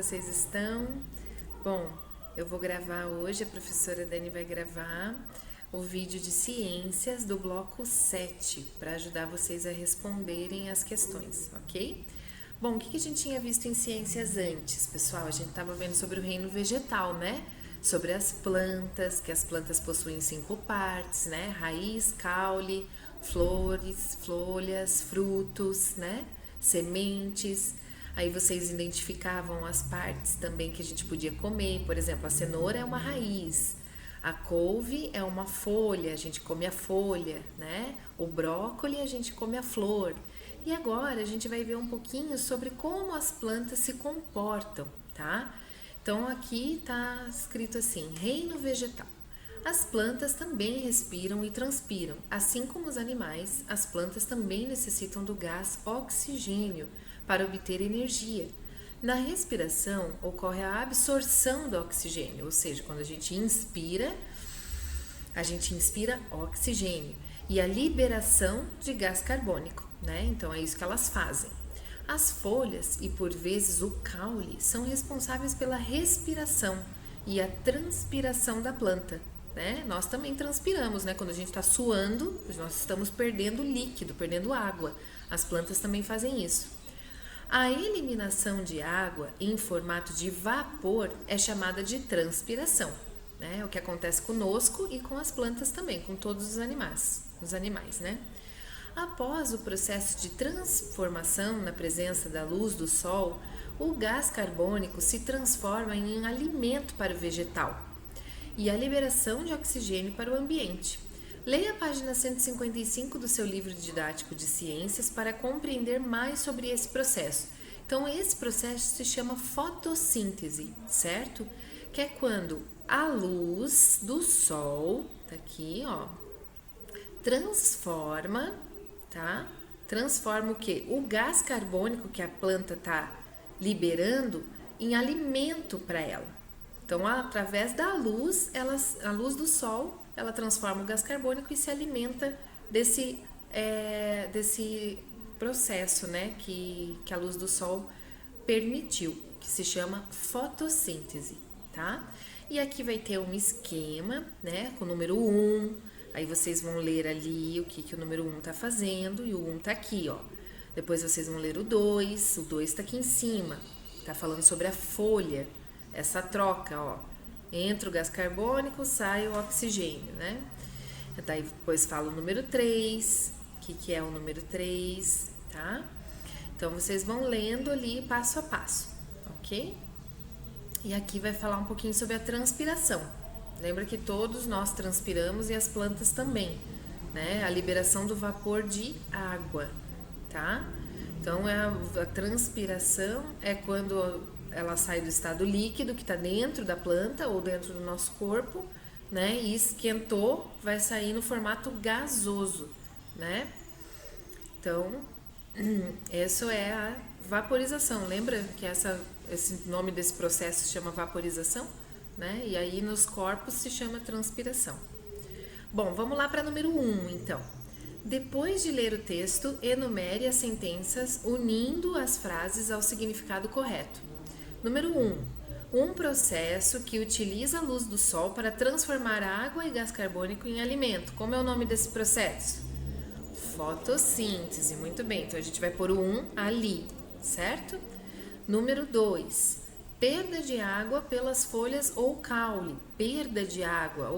vocês estão? Bom, eu vou gravar hoje, a professora Dani vai gravar o vídeo de ciências do bloco 7 para ajudar vocês a responderem as questões, ok? Bom, o que a gente tinha visto em ciências antes, pessoal? A gente estava vendo sobre o reino vegetal, né? Sobre as plantas, que as plantas possuem 5 partes, né? Raiz, caule, flores, folhas, frutos, né? Sementes. Aí vocês identificavam as partes também que a gente podia comer. Por exemplo, a cenoura é uma raiz, a couve é uma folha, a gente come a folha, né? O brócolis a gente come a flor. E agora a gente vai ver um pouquinho sobre como as plantas se comportam, tá? Então aqui tá escrito assim: reino vegetal. As plantas também respiram e transpiram. Assim como os animais, as plantas também necessitam do gás oxigênio para obter energia. Na respiração, ocorre a absorção do oxigênio, ou seja, quando a gente inspira oxigênio, e a liberação de gás carbônico, né? Então é isso que elas fazem. As folhas e por vezes o caule são responsáveis pela respiração e a transpiração da planta, né? Nós também transpiramos, né? Quando a gente está suando, nós estamos perdendo líquido, perdendo água. As plantas também fazem isso. A eliminação de água em formato de vapor é chamada de transpiração, né? É o que acontece conosco e com as plantas também, com todos os animais, né? Após o processo de transformação na presença da luz do sol, o gás carbônico se transforma em alimento para o vegetal e a liberação de oxigênio para o ambiente. Leia a página 155 do seu livro didático de ciências para compreender mais sobre esse processo. Então, esse processo se chama fotossíntese, certo? Que é quando a luz do sol, tá aqui, ó, transforma, tá? Transforma o quê? O gás carbônico que a planta tá liberando em alimento para ela. Então, através da luz, a luz do sol, ela transforma o gás carbônico e se alimenta desse processo, né, que a luz do sol permitiu, que se chama fotossíntese, tá? E aqui vai ter um esquema, né, com o número 1, aí vocês vão ler ali o que o número 1 tá fazendo, e o 1 tá aqui, ó. Depois vocês vão ler o 2 tá aqui em cima, tá falando sobre a folha, essa troca, ó. Entra o gás carbônico, sai o oxigênio, né? Daí depois fala o número 3, o que é o número 3, tá? Então vocês vão lendo ali passo a passo, ok? E aqui vai falar um pouquinho sobre a transpiração. Lembra que todos nós transpiramos e as plantas também, né? A liberação do vapor de água, tá? Então a transpiração é quando ela sai do estado líquido que está dentro da planta ou dentro do nosso corpo, né? E esquentou, vai sair no formato gasoso, né? Então, isso é a vaporização. Lembra que esse nome desse processo se chama vaporização, né? E aí nos corpos se chama transpiração. Bom, vamos lá para número 1, então. Depois de ler o texto, enumere as sentenças unindo as frases ao significado correto. Número 1. Processo que utiliza a luz do sol para transformar água e gás carbônico em alimento. Como é o nome desse processo? Fotossíntese. Muito bem, então a gente vai pôr o 1 ali, certo? Número 2. Perda de água pelas folhas ou caule. Perda de água,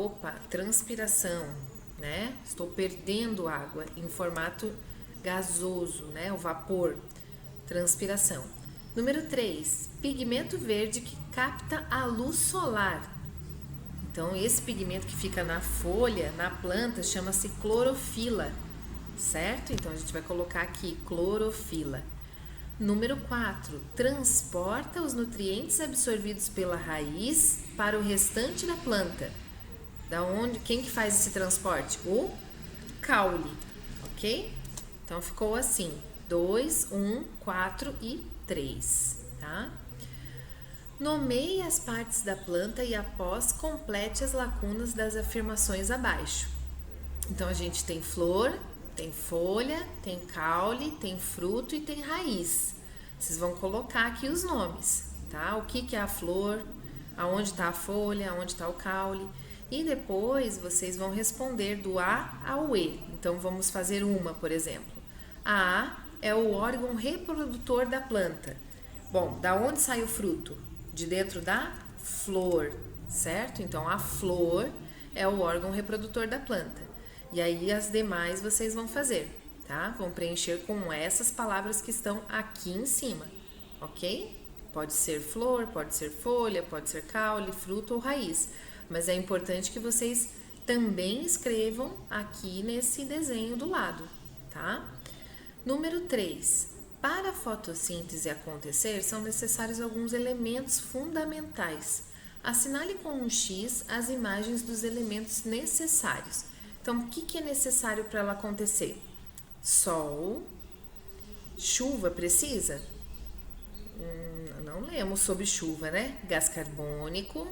transpiração, né? Estou perdendo água em formato gasoso, né? O vapor, transpiração. Número 3, pigmento verde que capta a luz solar. Então, esse pigmento que fica na folha, na planta, chama-se clorofila, certo? Então, a gente vai colocar aqui clorofila. Número 4, transporta os absorvidos pela raiz para o restante da planta. Quem que faz esse transporte? O caule, ok? Então, ficou assim, 2, 1, 4 e 3, tá? Nomeie as partes da planta e após complete as lacunas das afirmações abaixo. Então a gente tem flor, tem folha, tem caule, tem fruto e tem raiz. Vocês vão colocar aqui os nomes, tá? O que é a flor, aonde está a folha, aonde está o caule. E depois vocês vão responder do A ao E. Então vamos fazer uma, por exemplo. A A é o órgão reprodutor da planta. Bom, da onde sai o fruto? De dentro da flor, certo? Então a flor é o órgão reprodutor da planta. E aí as demais vocês vão fazer, tá? Vão preencher com essas palavras que estão aqui em cima, ok? Pode ser flor, pode ser folha, pode ser caule, fruto ou raiz. Mas é importante que vocês também escrevam aqui nesse desenho do lado, tá? Número 3. Para a fotossíntese acontecer, são necessários alguns elementos fundamentais. Assinale com um X as imagens dos elementos necessários. Então, o que é necessário para ela acontecer? Sol, chuva precisa? Não lemos sobre chuva, né? Gás carbônico,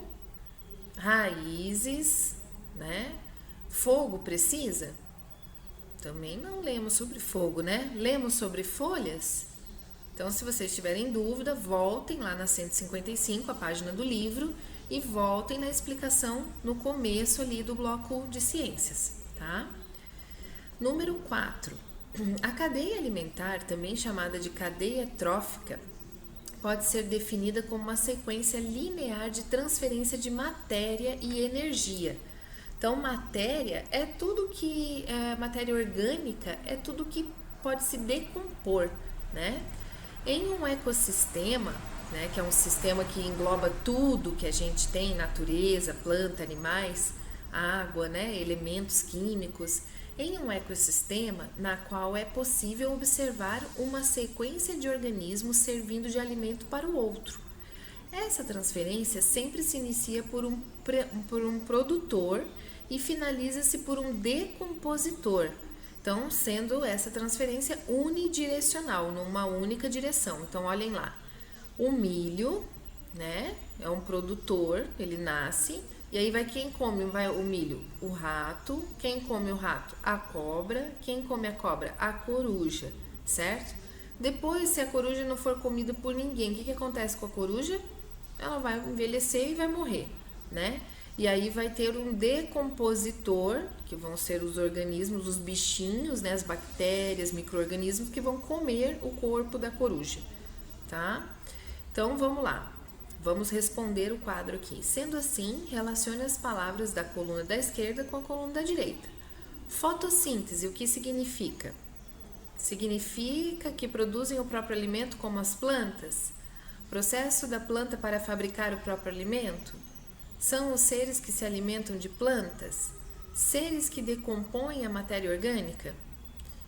raízes, né? Fogo precisa? Também não lemos sobre fogo, né? Lemos sobre folhas? Então, se vocês tiverem dúvida, voltem lá na 155, a página do livro, e voltem na explicação no começo ali do bloco de ciências, tá? Número 4. A cadeia alimentar, também chamada de cadeia trófica, pode ser definida como uma sequência linear de transferência de matéria e energia. Então, matéria é tudo que matéria orgânica é tudo que pode se decompor, né? Em um ecossistema, né, que é um sistema que engloba tudo que a gente tem, natureza, planta, animais, água, né, elementos químicos, em um ecossistema na qual é possível observar uma sequência de organismos servindo de alimento para o outro. Essa transferência sempre se inicia por um produtor e finaliza-se por um decompositor. Então, sendo essa transferência unidirecional, numa única direção. Então, olhem lá. O milho, né, é um produtor, ele nasce, e aí vai quem come o milho? O rato. Quem come o rato? A cobra. Quem come a cobra? A coruja, certo? Depois, se a coruja não for comida por ninguém, o que acontece com a coruja? Ela vai envelhecer e vai morrer, né? E aí vai ter um decompositor, que vão ser os organismos, os bichinhos, né, as bactérias, micro-organismos que vão comer o corpo da coruja, tá? Então, vamos lá. Vamos responder o quadro aqui. Sendo assim, relacione as palavras da coluna da esquerda com a coluna da direita. Fotossíntese, o que significa? Significa que produzem o próprio alimento como as plantas? Processo da planta para fabricar o próprio alimento? São os seres que se alimentam de plantas? Seres que decompõem a matéria orgânica?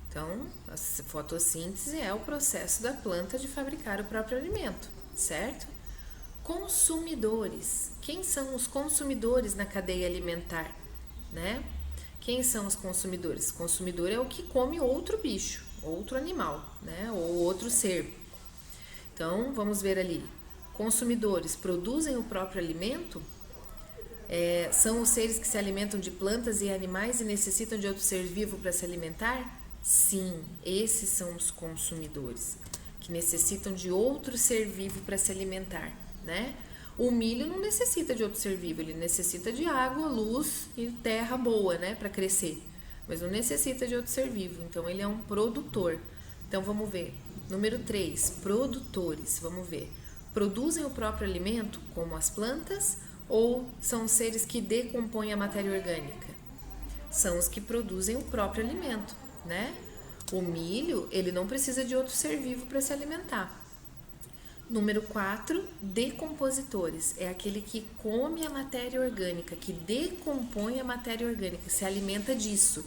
Então, a fotossíntese é o processo da planta de fabricar o próprio alimento, certo? Consumidores. Quem são os consumidores na cadeia alimentar, né? Quem são os consumidores? Consumidor é o que come outro bicho, outro animal, né? Ou outro ser. Então, vamos ver ali. Consumidores produzem o próprio alimento? São os seres que se alimentam de plantas e animais e necessitam de outro ser vivo para se alimentar? Sim, esses são os consumidores, que necessitam de outro ser vivo para se alimentar, né? O milho não necessita de outro ser vivo, ele necessita de água, luz e terra boa, né, para crescer, mas não necessita de outro ser vivo, então ele é um produtor. Então vamos ver. Número 3, produtores, vamos ver. Produzem o próprio alimento, como as plantas, ou são seres que decompõem a matéria orgânica? São os que produzem o próprio alimento, né? O milho, ele não precisa de outro ser vivo para se alimentar. Número 4, decompositores. É aquele que come a matéria orgânica, que decompõe a matéria orgânica, se alimenta disso.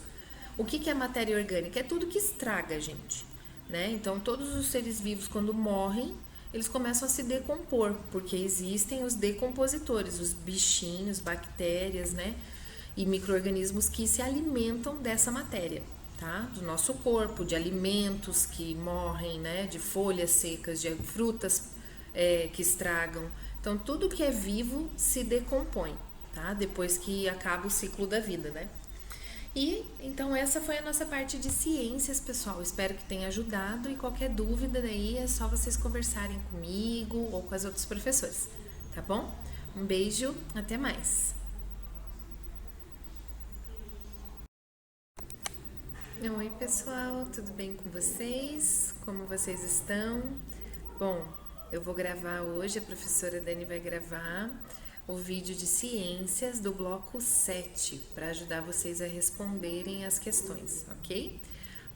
O que é matéria orgânica? É tudo que estraga, gente, né? Então, todos os seres vivos, quando morrem, eles começam a se decompor, porque existem os decompositores, os bichinhos, bactérias, né? E micro-organismos que se alimentam dessa matéria, tá? Do nosso corpo, de alimentos que morrem, né? De folhas secas, de frutas que estragam. Então, tudo que é vivo se decompõe, tá? Depois que acaba o ciclo da vida, né? E então essa foi a nossa parte de ciências, pessoal. Espero que tenha ajudado e qualquer dúvida daí é só vocês conversarem comigo ou com as outras professoras, tá bom? Um beijo, até mais. Oi, pessoal, tudo bem com vocês? Como vocês estão? Bom, eu vou gravar hoje, a professora Dani vai gravar o vídeo de ciências do bloco 7 para ajudar vocês a responderem as questões, ok?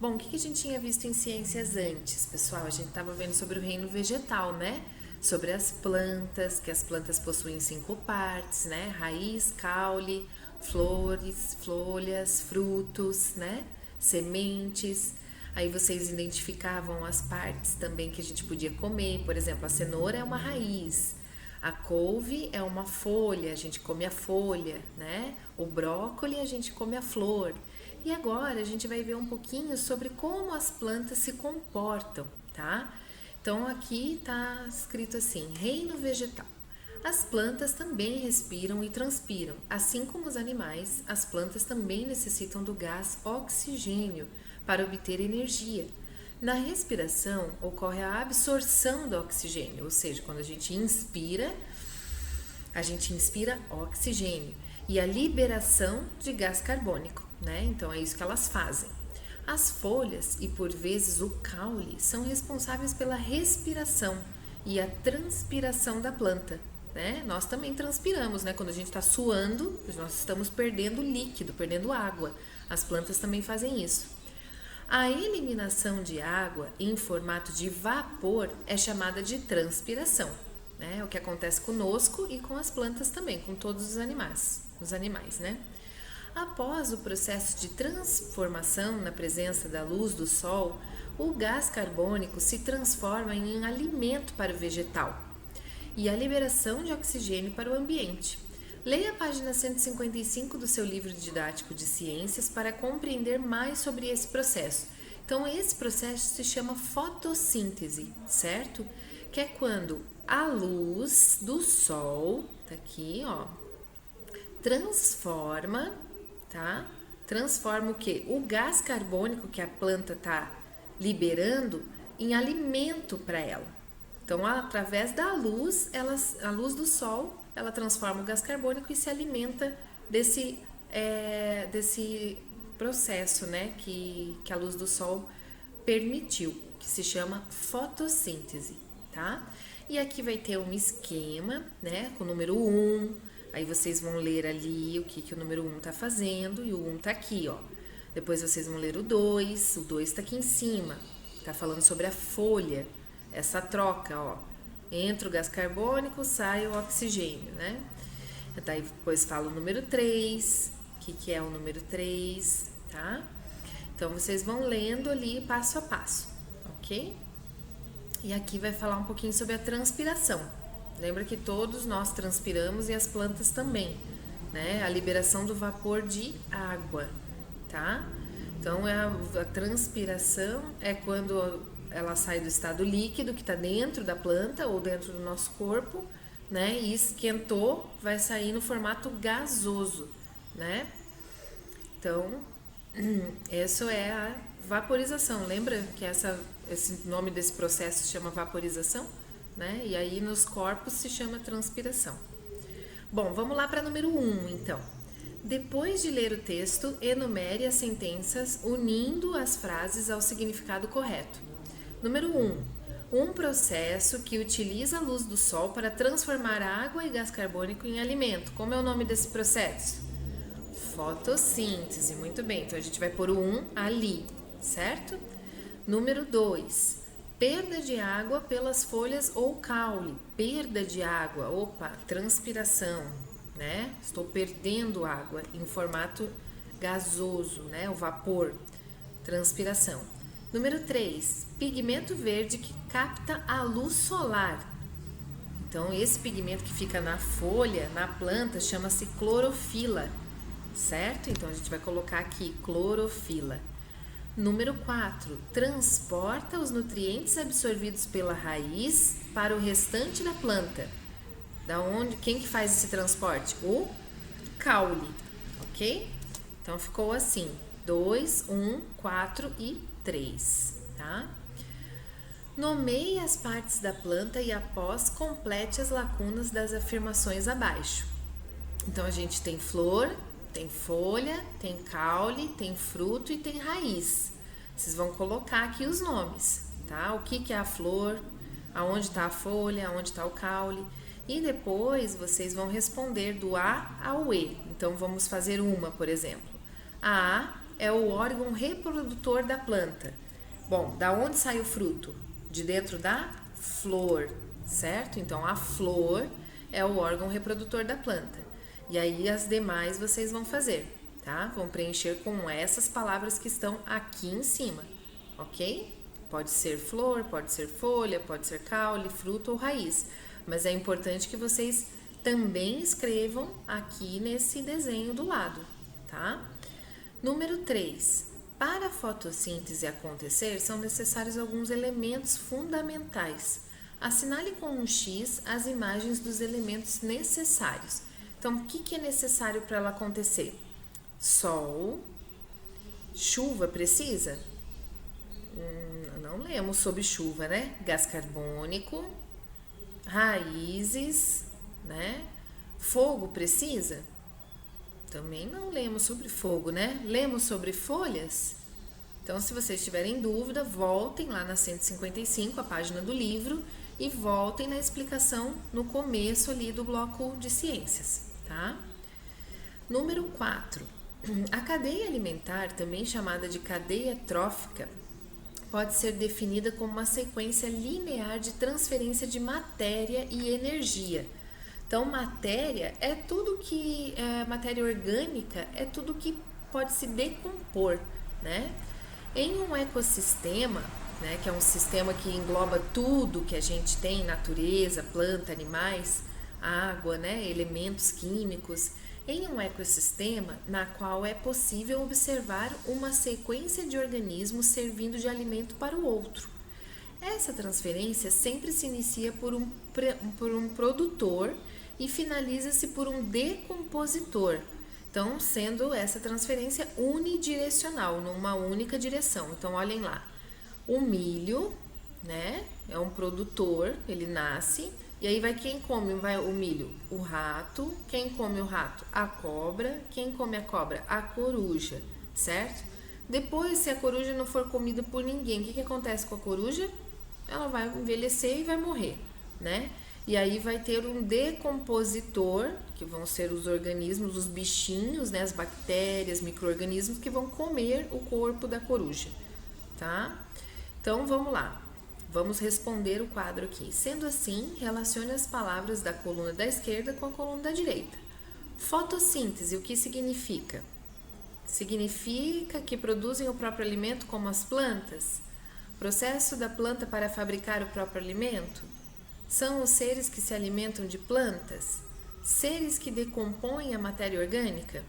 Bom, o que a gente tinha visto em ciências antes, pessoal? A gente estava vendo sobre o reino vegetal, né? Sobre as plantas, que as plantas possuem 5 partes, né? Raiz, caule, flores, folhas, frutos, né? Sementes. Aí vocês identificavam as partes também que a gente podia comer. Por exemplo, a cenoura é uma raiz, a couve é uma folha, a gente come a folha, né? O brócolis a gente come a flor. E agora a gente vai ver um pouquinho sobre como as plantas se comportam, tá? Então aqui tá escrito assim: reino vegetal. As plantas também respiram e transpiram. Assim como os animais, as plantas também necessitam do gás oxigênio para obter energia. Na respiração, ocorre a absorção do oxigênio, ou seja, quando a gente inspira oxigênio, e a liberação de gás carbônico, né? Então é isso que elas fazem. As folhas e por vezes o caule são responsáveis pela respiração e a transpiração da planta, né? Nós também transpiramos, né? Quando a gente está suando, nós estamos perdendo líquido, perdendo água. As plantas também fazem isso. A eliminação de água em formato de vapor é chamada de transpiração, né? O que acontece conosco e com as plantas também, com todos os animais, né? Após o processo de transformação na presença da luz do sol, o gás carbônico se transforma em alimento para o vegetal e a liberação de oxigênio para o ambiente. Leia a página 155 do seu livro didático de ciências para compreender mais sobre esse processo. Então, esse processo se chama fotossíntese, certo? Que é quando a luz do sol, tá aqui, ó, transforma, tá? Transforma o quê? O gás carbônico que a planta tá liberando em alimento para ela. Então, através da luz, a luz do sol, ela transforma o gás carbônico e se alimenta desse processo, né, que a luz do sol permitiu, que se chama fotossíntese, tá? E aqui vai ter um esquema, né, com o número 1, aí vocês vão ler ali o que o número 1 tá fazendo, e o 1 tá aqui, ó. Depois vocês vão ler o 2 tá aqui em cima, tá falando sobre a folha, essa troca, ó. Entra o gás carbônico, sai o oxigênio, né? Daí depois fala o número 3, o que é o número 3, tá? Então vocês vão lendo ali passo a passo, ok? E aqui vai falar um pouquinho sobre a transpiração. Lembra que todos nós transpiramos e as plantas também, né? A liberação do vapor de água, tá? Então a transpiração é quando ela sai do estado líquido que está dentro da planta ou dentro do nosso corpo, né? E esquentou, vai sair no formato gasoso, né? Então, isso é a vaporização. Lembra que esse nome desse processo se chama vaporização, né? E aí nos corpos se chama transpiração. Bom, vamos lá para número 1, então. Depois de ler o texto, enumere as sentenças unindo as frases ao significado correto. Número 1. Um processo que utiliza a luz do sol para transformar água e gás carbônico em alimento. Como é o nome desse processo? Fotossíntese. Muito bem, então a gente vai pôr o 1 ali, certo? Número 2. Perda de água pelas folhas ou caule. Perda de água, opa, transpiração, né? Estou perdendo água em formato gasoso, né? O vapor, transpiração. Número 3, pigmento verde que capta a luz solar. Então, esse pigmento que fica na folha, na planta, chama-se clorofila, certo? Então, a gente vai colocar aqui clorofila. Número 4, transporta os nutrientes absorvidos pela raiz para o restante da planta. Quem que faz esse transporte? O caule, ok? Então, ficou assim, 2, 1, 4 e 3, tá? Nomeie as partes da planta e após complete as lacunas das afirmações abaixo. Então, a gente tem flor, tem folha, tem caule, tem fruto e tem raiz. Vocês vão colocar aqui os nomes, tá? O que é a flor, aonde está a folha, aonde está o caule. E depois vocês vão responder do A ao E. Então, vamos fazer uma, por exemplo. A A é o órgão reprodutor da planta. Bom, da onde sai o fruto? De dentro da flor, certo? Então, a flor é o órgão reprodutor da planta. E aí, as demais vocês vão fazer, tá? Vão preencher com essas palavras que estão aqui em cima, ok? Pode ser flor, pode ser folha, pode ser caule, fruto ou raiz. Mas é importante que vocês também escrevam aqui nesse desenho do lado, tá? Número 3. Para a fotossíntese acontecer, são necessários alguns elementos fundamentais. Assinale com um X as imagens dos elementos necessários. Então, o que é necessário para ela acontecer? Sol, chuva precisa? Não lemos sobre chuva, né? Gás carbônico, raízes, né? Fogo precisa? Também não lemos sobre fogo, né? Lemos sobre folhas? Então, se vocês tiverem dúvida, voltem lá na 155, a página do livro, e voltem na explicação no começo ali do bloco de ciências, tá? Número 4. A cadeia alimentar, também chamada de cadeia trófica, pode ser definida como uma sequência linear de transferência de matéria e energia. Então, matéria é tudo que matéria orgânica é tudo que pode se decompor, né? Em um ecossistema, né, que é um sistema que engloba tudo que a gente tem, natureza, planta, animais, água, né, elementos químicos, em um ecossistema na qual é possível observar uma sequência de organismos servindo de alimento para o outro. Essa transferência sempre se inicia por um produtor e finaliza-se por um decompositor. Então, sendo essa transferência unidirecional, numa única direção. Então, olhem lá. O milho, né, é um produtor, ele nasce, e aí vai quem come o milho? O rato. Quem come o rato? A cobra. Quem come a cobra? A coruja, certo? Depois, se a coruja não for comida por ninguém, o que acontece com a coruja? Ela vai envelhecer e vai morrer, né? E aí vai ter um decompositor, que vão ser os organismos, os bichinhos, né, as bactérias, micro-organismos que vão comer o corpo da coruja, tá? Então, vamos lá. Vamos responder o quadro aqui. Sendo assim, relacione as palavras da coluna da esquerda com a coluna da direita. Fotossíntese, o que significa? Significa que produzem o próprio alimento como as plantas? Processo da planta para fabricar o próprio alimento? São os seres que se alimentam de plantas? Seres que decompõem a matéria orgânica?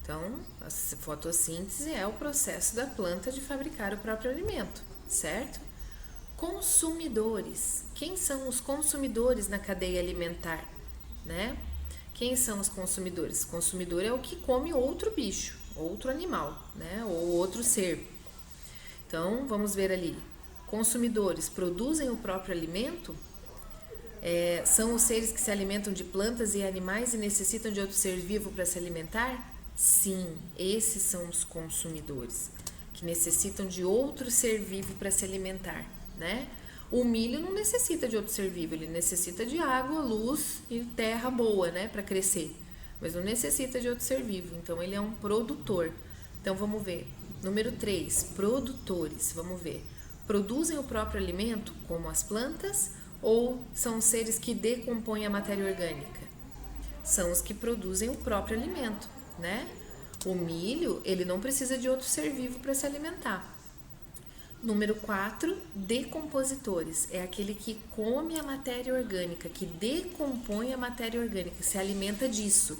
Então, a fotossíntese é o processo da planta de fabricar o próprio alimento, certo? Consumidores. Quem são os consumidores na cadeia alimentar, né? Quem são os consumidores? O consumidor é o que come outro bicho, outro animal, né? Ou outro ser. Então, vamos ver ali. Consumidores produzem o próprio alimento? São os seres que se alimentam de plantas e animais e necessitam de outro ser vivo para se alimentar? Sim, esses são os consumidores, que necessitam de outro ser vivo para se alimentar, né? O milho não necessita de outro ser vivo, ele necessita de água, luz e terra boa, né, para crescer, mas não necessita de outro ser vivo, então ele é um produtor. Então vamos ver. Número 3, produtores, vamos ver. Produzem o próprio alimento, como as plantas, ou são seres que decompõem a matéria orgânica? São os que produzem o próprio alimento, né? O milho, ele não precisa de outro ser vivo para se alimentar. Número 4, decompositores. É aquele que come a matéria orgânica, que decompõe a matéria orgânica, se alimenta disso.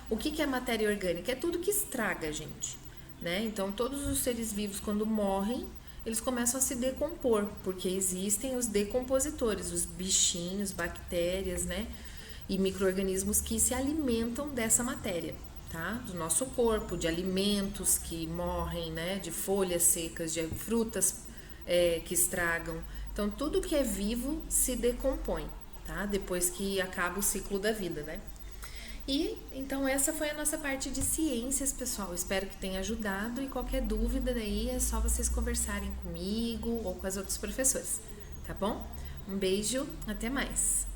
O que é matéria orgânica? É tudo que estraga, gente, né? Então, todos os seres vivos, quando morrem, eles começam a se decompor, porque existem os decompositores, os bichinhos, bactérias, né? E micro-organismos que se alimentam dessa matéria. tá? Do nosso corpo, de alimentos que morrem, né? De folhas secas, de frutas que estragam. Então, tudo que é vivo se decompõe, tá? Depois que acaba o ciclo da vida, né? E então essa foi a nossa parte de ciências, pessoal. Espero que tenha ajudado e qualquer dúvida daí é só vocês conversarem comigo ou com as outras professoras, tá bom? Um beijo, até mais!